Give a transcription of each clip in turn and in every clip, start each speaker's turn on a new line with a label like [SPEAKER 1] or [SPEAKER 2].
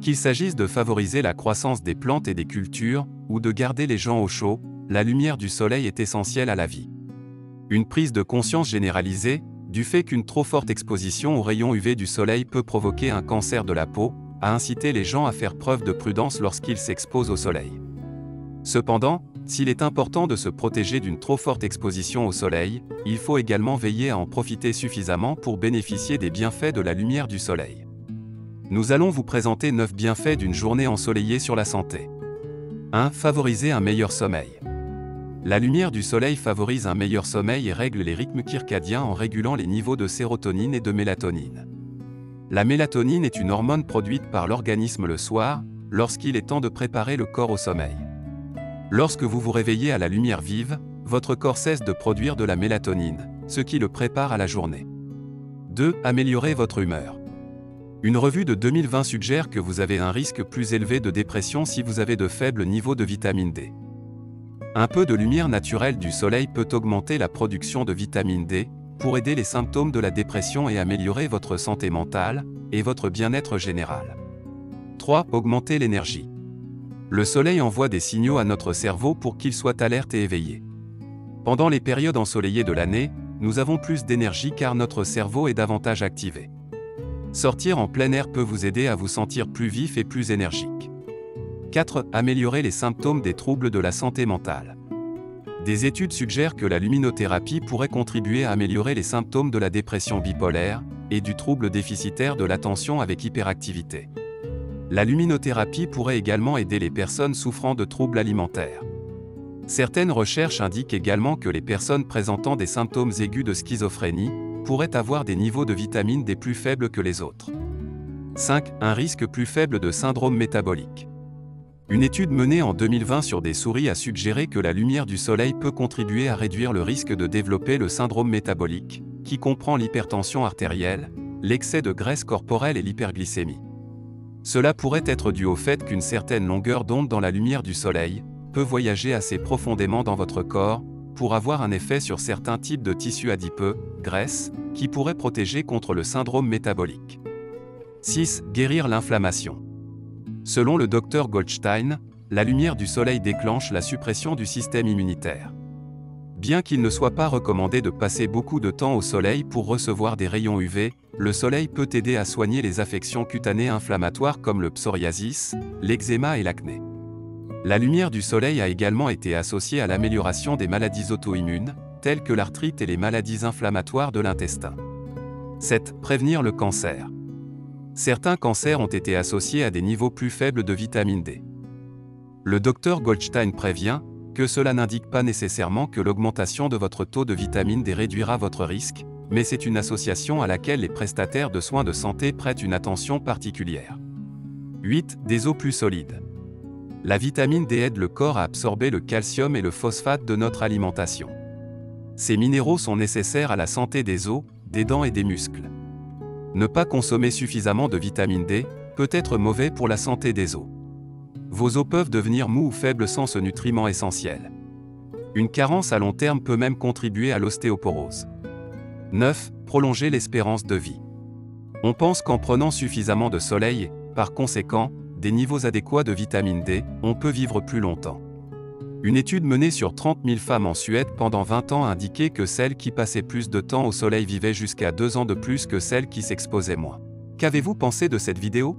[SPEAKER 1] Qu'il s'agisse de favoriser la croissance des plantes et des cultures, ou de garder les gens au chaud, la lumière du soleil est essentielle à la vie. Une prise de conscience généralisée, du fait qu'une trop forte exposition aux rayons UV du soleil peut provoquer un cancer de la peau, a incité les gens à faire preuve de prudence lorsqu'ils s'exposent au soleil. Cependant, s'il est important de se protéger d'une trop forte exposition au soleil, il faut également veiller à en profiter suffisamment pour bénéficier des bienfaits de la lumière du soleil. Nous allons vous présenter 9 bienfaits d'une journée ensoleillée sur la santé. 1. Favoriser un meilleur sommeil. La lumière du soleil favorise un meilleur sommeil et règle les rythmes circadiens en régulant les niveaux de sérotonine et de mélatonine. La mélatonine est une hormone produite par l'organisme le soir, lorsqu'il est temps de préparer le corps au sommeil. Lorsque vous vous réveillez à la lumière vive, votre corps cesse de produire de la mélatonine, ce qui le prépare à la journée. 2. Améliorer votre humeur. Une revue de 2020 suggère que vous avez un risque plus élevé de dépression si vous avez de faibles niveaux de vitamine D. Un peu de lumière naturelle du soleil peut augmenter la production de vitamine D, pour aider les symptômes de la dépression et améliorer votre santé mentale, et votre bien-être général. 3. Augmenter l'énergie. Le soleil envoie des signaux à notre cerveau pour qu'il soit alerte et éveillé. Pendant les périodes ensoleillées de l'année, nous avons plus d'énergie car notre cerveau est davantage activé. Sortir en plein air peut vous aider à vous sentir plus vif et plus énergique. 4. Améliorer les symptômes des troubles de la santé mentale. Des études suggèrent que la luminothérapie pourrait contribuer à améliorer les symptômes de la dépression bipolaire et du trouble déficitaire de l'attention avec hyperactivité. La luminothérapie pourrait également aider les personnes souffrant de troubles alimentaires. Certaines recherches indiquent également que les personnes présentant des symptômes aigus de schizophrénie pourraient avoir des niveaux de vitamine D plus faibles que les autres. 5. Un risque plus faible de syndrome métabolique. Une étude menée en 2020 sur des souris a suggéré que la lumière du soleil peut contribuer à réduire le risque de développer le syndrome métabolique, qui comprend l'hypertension artérielle, l'excès de graisse corporelle et l'hyperglycémie. Cela pourrait être dû au fait qu'une certaine longueur d'onde dans la lumière du soleil peut voyager assez profondément dans votre corps, pour avoir un effet sur certains types de tissus adipeux, graisse, qui pourraient protéger contre le syndrome métabolique. 6. Guérir l'inflammation. Selon le Dr Goldstein, la lumière du soleil déclenche la suppression du système immunitaire. Bien qu'il ne soit pas recommandé de passer beaucoup de temps au soleil pour recevoir des rayons UV, le soleil peut aider à soigner les affections cutanées inflammatoires comme le psoriasis, l'eczéma et l'acné. La lumière du soleil a également été associée à l'amélioration des maladies auto-immunes, telles que l'arthrite et les maladies inflammatoires de l'intestin. 7. Prévenir le cancer. Certains cancers ont été associés à des niveaux plus faibles de vitamine D. Le Dr Goldstein prévient que cela n'indique pas nécessairement que l'augmentation de votre taux de vitamine D réduira votre risque, mais c'est une association à laquelle les prestataires de soins de santé prêtent une attention particulière. 8. Des os plus solides. La vitamine D aide le corps à absorber le calcium et le phosphate de notre alimentation. Ces minéraux sont nécessaires à la santé des os, des dents et des muscles. Ne pas consommer suffisamment de vitamine D peut être mauvais pour la santé des os. Vos os peuvent devenir mous ou faibles sans ce nutriment essentiel. Une carence à long terme peut même contribuer à l'ostéoporose. 9. Prolonger l'espérance de vie. On pense qu'en prenant suffisamment de soleil et, par conséquent, des niveaux adéquats de vitamine D, on peut vivre plus longtemps. Une étude menée sur 30 000 femmes en Suède pendant 20 ans a indiqué que celles qui passaient plus de temps au soleil vivaient jusqu'à 2 ans de plus que celles qui s'exposaient moins. Qu'avez-vous pensé de cette vidéo?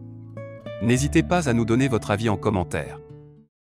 [SPEAKER 1] N'hésitez pas à nous donner votre avis en commentaire.